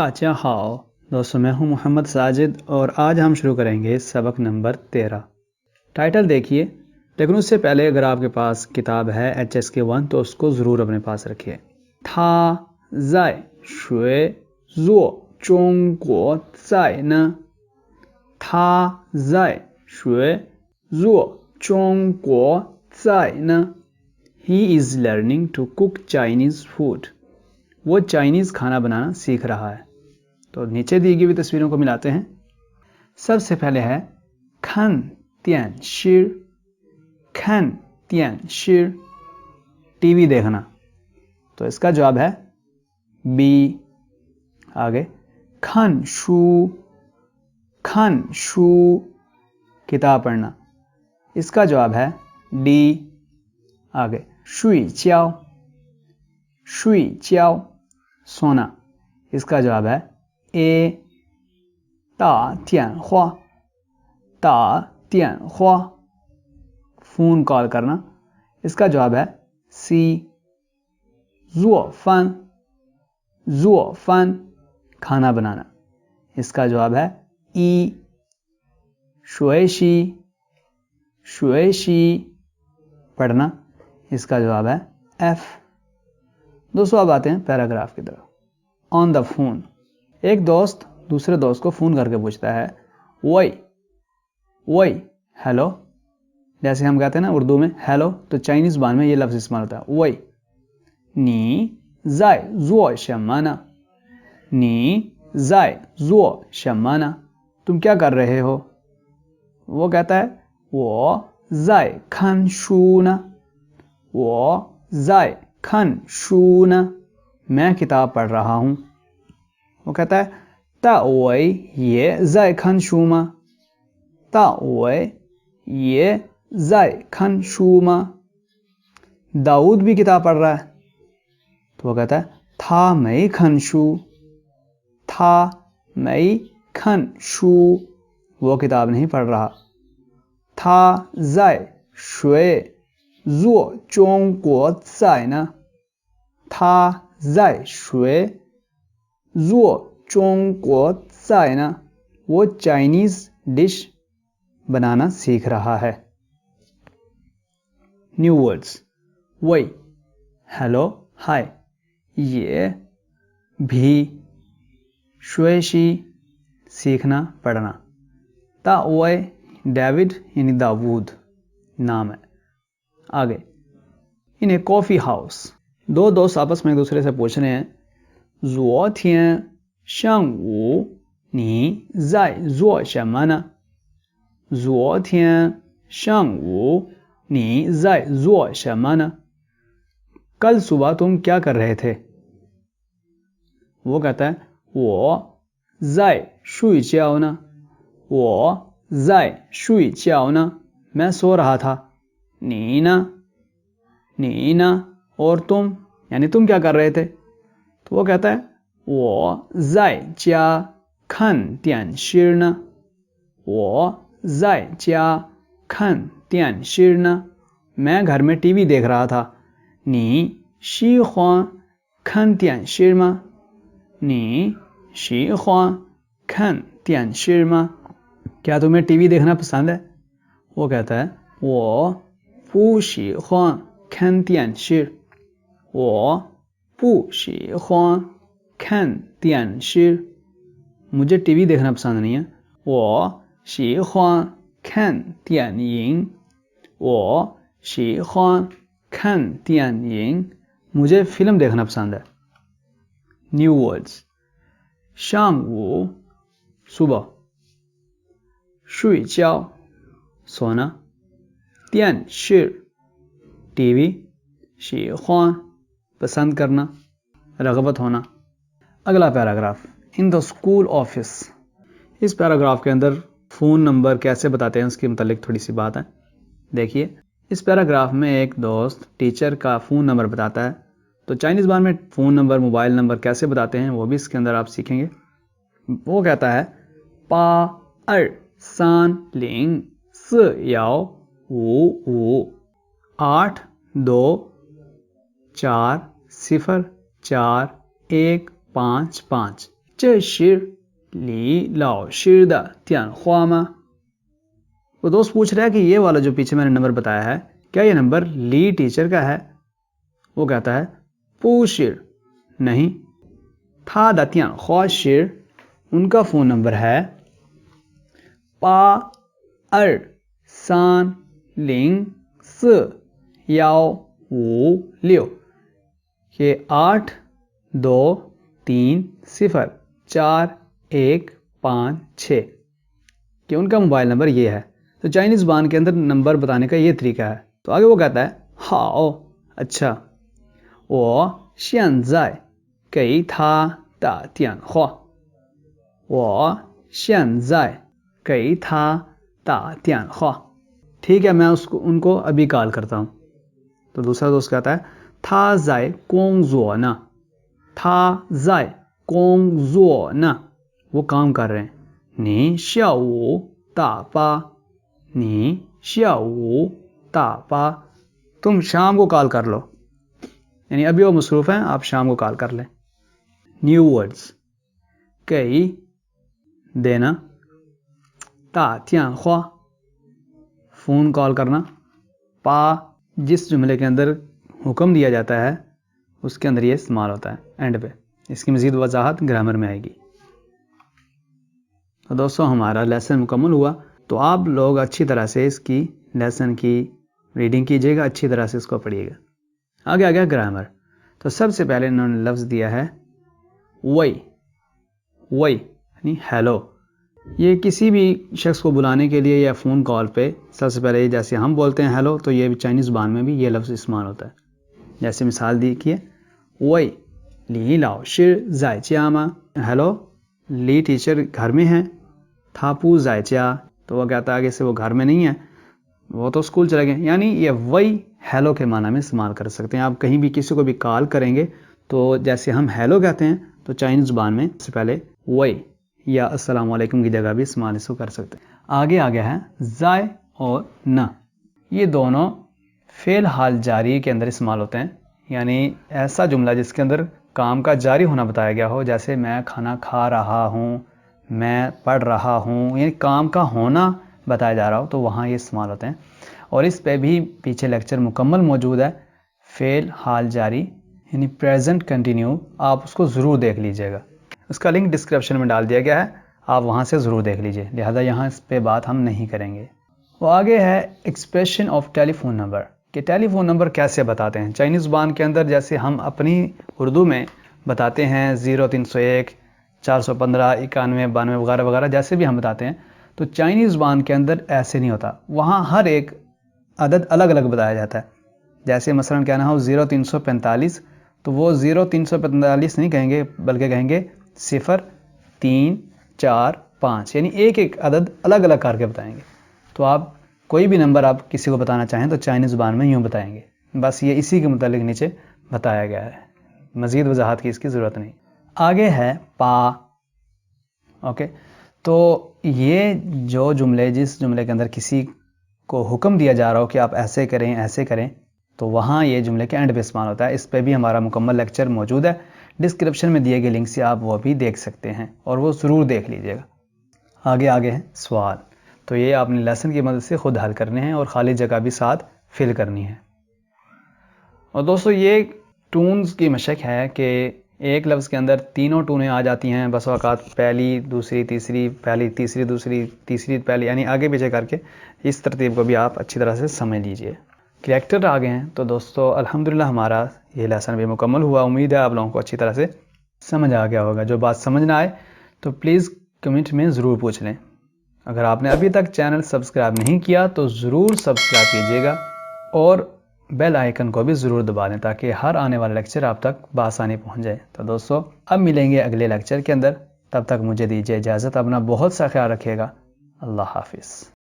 ताजा हाओ दोस्तों, मैं हूं मोहम्मद साजिद और आज हम शुरू करेंगे सबक नंबर 13। टाइटल देखिए, लेकिन उससे पहले अगर आपके पास किताब है HSK 1 तो उसको ज़रूर अपने पास रखिए। था ज़ाय शुए ज़ो चोंगो ज़ाय न, था ज़ाय शुए ज़ो चोंगो ज़ाय न। He is learning to cook Chinese food. वो चाइनीज़ खाना बनाना सीख रहा है। तो नीचे दी गई तस्वीरों को मिलाते हैं। सबसे पहले है खन तियान शिर, खन तियान शिर, टीवी देखना। तो इसका जवाब है बी। आगे खन शू, किताब पढ़ना। इसका जवाब है डी। आगे शुई च्याओ, सोना। इसका जवाब है ए। ता तियान हुआ, फोन कॉल करना। इसका जवाब है सी। जुओ फान, खाना बनाना। इसका जवाब है ई। शुएशी, पढ़ना। इसका जवाब है एफ। दोस्तों अब आते हैं पैराग्राफ की तरफ। ऑन द फोन, एक दोस्त दूसरे दोस्त को फोन करके पूछता है वही हेलो। जैसे हम कहते हैं ना उर्दू में हेलो, तो चाइनीज ज़बान में ये लफ्ज़ इस्तेमाल होता है वही। नी ज़ाय ज़ुओ शमाना, तुम क्या कर रहे हो? वो कहता है वो ज़ाय खन शूना, मैं किताब पढ़ रहा हूं। वो कहता है ता ओए ये ज़ाय खन शूमा, दाऊद भी किताब पढ़ रहा है। तो वो कहता है था मई खन शू, वो किताब नहीं पढ़ रहा। था ज़ाय शुए ज़ुओ चोंगो ज़ाय ना, था ज़ाय शुए ज़ुओ चोंगो ज़ाय ना, वो चाइनीज़ डिश बनाना सीख रहा है। न्यू वर्ड्स वही, हेलो, हाय, ये भी, शुएशी, सीखना पढ़ना। ता ओए डेविड यानी दाऊद नाम है। आगे इन ए कॉफ़ी हाउस, दो दोस्त आपस में एक दूसरे से पूछ रहे हैं ज़ुओ थियन शांग वू नी ज़ाय ज़ुओ शमाना, ज़ुओ थियन शांग वू नी ज़ाय ज़ुओ शमाना, कल सुबह तुम क्या कर रहे थे? वो कहता है वो ज़ाय शुई च्याओ ना, मैं सो रहा था। नीना, और तुम यानी तुम क्या कर रहे थे? तो वो कहता है वो ज़ाय च्या खन तियान शिरना, मैं घर में टीवी देख रहा था। नी शी ख्वा खन तियान शिरमा, क्या तुम्हें टीवी देखना पसंद है? वो कहता है वो पू शी ख्वा खन तियान शिर, मुझे टीवी देखना पसंद नहीं है। वो शी ख्वा खन तियान यिंग, मुझे फिल्म देखना पसंद है। न्यू वर्ड्स शांग वू, सुबह, शुई च्याओ, सोना, तियान शिर, टीवी, शी ख्वा, पसंद करना, रग़बत होना। अगला paragraph in the school office. इस पैराग्राफ के अंदर फ़ोन नंबर कैसे बताते हैं उसके मुतालिक थोड़ी सी बात है। देखिए, इस पैराग्राफ में एक दोस्त टीचर का फ़ोन नंबर बताता है। तो चाइनीज़ ज़बान में फ़ोन नंबर, मोबाइल नंबर कैसे बताते हैं वो भी इसके अंदर आप सीखेंगे। वो कहता है पा अर सान लिंग स याओ वू वू, 8 2 4 0 4 1 5 5, 这是李老师的电话吗? वो दोस्त पूछ रहा है कि ये वाला जो पीछे मैंने नंबर बताया है, क्या ये नंबर ली टीचर का है? वो कहता है 不是 नहीं, 他的电话是 उनका फ़ोन नंबर है 82304156 ये 82304156 कि उनका मोबाइल नंबर ये है। तो चाइनीज़ ज़बान के अंदर नंबर बताने का ये तरीका है। तो आगे वो कहता है हाओ अच्छा 我现在给他打电话我现在给他打电话 ठीक है, मैं उनको अभी कॉल करता हूँ। तो दूसरा दोस्त कहता है 他在工作呢他在工作呢 वो काम कर रहे हैं। 你下午大巴你下午大巴 तुम शाम को कॉल कर लो, यानी अभी वो मसरूफ़ हैं, आप शाम को कॉल कर लें। न्यू वर्ड्स 给 देना 打电话 फ़ोन कॉल करना, पा जिस जुमले के अंदर हुक्म दिया जाता है उसके अंदर ये इस्तेमाल होता है एंड पे। इसकी मज़ीद वजाहत ग्रामर में आएगी। तो दोस्तों हमारा लेसन मुकम्मल हुआ। तो आप लोग अच्छी तरह से इसकी लेसन की रीडिंग कीजिएगा, अच्छी तरह से इसको पढ़िएगा। आगे आ गया ग्रामर। तो सबसे पहले इन्होंने लफ्ज़ दिया है वही वही यानी हेलो। ये किसी भी शख्स को बुलाने के लिए या फ़ोन कॉल पे सबसे पहले जैसे हम बोलते हैं हेलो, तो ये चाइनीज़ ज़बान में भी ये लफ्ज़ इस्तेमाल होता है। जैसे मिसाल देखिए वही ली लाओ शिर जायचियामा, हेलो ली टीचर घर में है। थापू जायचिया, तो वह कहता है आगे से वो घर में नहीं है, वो तो स्कूल चले गए। यानी ये वही हेलो के माना में इस्तेमाल कर सकते हैं। आप कहीं भी किसी को भी कॉल करेंगे तो जैसे हम हेलो कहते हैं तो चाइनीज़ ज़बान में सबसे पहले वही या अस्सलाम वालेकुम की जगह भी इस्तेमाल इसको कर सकते हैं। आगे आ गया है ज़ाय और न, ये दोनों फ़ेल हाल जारी के अंदर इस्तेमाल होते हैं। यानी ऐसा जुमला जिसके अंदर काम का जारी होना बताया गया हो, जैसे मैं खाना खा रहा हूँ, मैं पढ़ रहा हूँ, यानी काम का होना बताया जा रहा हो, तो वहाँ ये इस्तेमाल होते हैं। और इस पे भी पीछे लेक्चर मुकम्मल मौजूद है, फ़ेल हाल जारी यानी प्रेजेंट कंटिन्यू, आप उसको ज़रूर देख लीजिएगा। उसका लिंक डिस्क्रिप्शन में डाल दिया गया है, आप वहाँ से ज़रूर देख लीजिए, लिहाजा यहाँ इस पे बात हम नहीं करेंगे। वो आगे है एक्सप्रेशन ऑफ टेलीफोन नंबर, कि टेलीफोन नंबर कैसे बताते हैं चाइनीज़ ज़बान के अंदर। जैसे हम अपनी उर्दू में बताते हैं 0301 415 91 92 वगैरह वगैरह, जैसे भी हम बताते हैं, तो चाइनीज़ ज़बान के अंदर ऐसे नहीं होता। वहाँ हर एक अदद अलग अलग बताया जाता है। जैसे मसलन कहना हो 0345, तो वो 0345 नहीं कहेंगे, बल्कि कहेंगे 0 3 4 5, यानी एक एक अदद अलग अलग करके बताएंगे। तो आप कोई भी नंबर आप किसी को बताना चाहें तो चाइनीज़ ज़बान में यूँ बताएंगे। बस ये इसी के मुतालिक नीचे बताया गया है, मज़ीद वजाहत की इसकी ज़रूरत नहीं। आगे है पा। ओके, तो ये जो जुमले, जिस जुमले के अंदर किसी को हुक्म दिया जा रहा हो कि आप ऐसे करें, तो वहाँ ये जुमले के एंड पे इस्तेमाल होता है। इस पे भी हमारा मुकम्मल लेक्चर मौजूद है, डिस्क्रिप्शन में दिए गए लिंक से आप वो भी देख सकते हैं और वो ज़रूर देख लीजिएगा। आगे है सवाल। तो ये आपने लेसन की मदद से ख़ुद हल करने हैं और खाली जगह भी साथ फिल करनी है। और दोस्तों ये टून्स की मशक है कि एक लफ्ज़ के अंदर तीनों टूनें आ जाती हैं बस औक़ात, पहली दूसरी तीसरी, पहली तीसरी दूसरी, तीसरी पहली, यानी आगे पीछे करके। इस तरतीब को भी आप अच्छी तरह से समझ लीजिए। करैक्टर आ गए हैं। तो दोस्तों अल्हम्दुलिल्लाह हमारा ये लेसन भी मुकम्मल हुआ। उम्मीद है आप लोगों को अच्छी तरह से समझ आ गया होगा। जो बात समझ ना आए तो प्लीज़ कमेंट में ज़रूर पूछ लें। अगर आपने अभी तक चैनल सब्सक्राइब नहीं किया तो ज़रूर सब्सक्राइब कीजिएगा और बेल आइकन को भी ज़रूर दबा दें ताकि हर आने वाला लेक्चर आप तक बआसानी पहुंच जाए। तो दोस्तों अब मिलेंगे अगले लेक्चर के अंदर, तब तक मुझे दीजिए इजाज़त। अपना बहुत सा ख्याल रखिएगा। अल्लाह हाफिज़।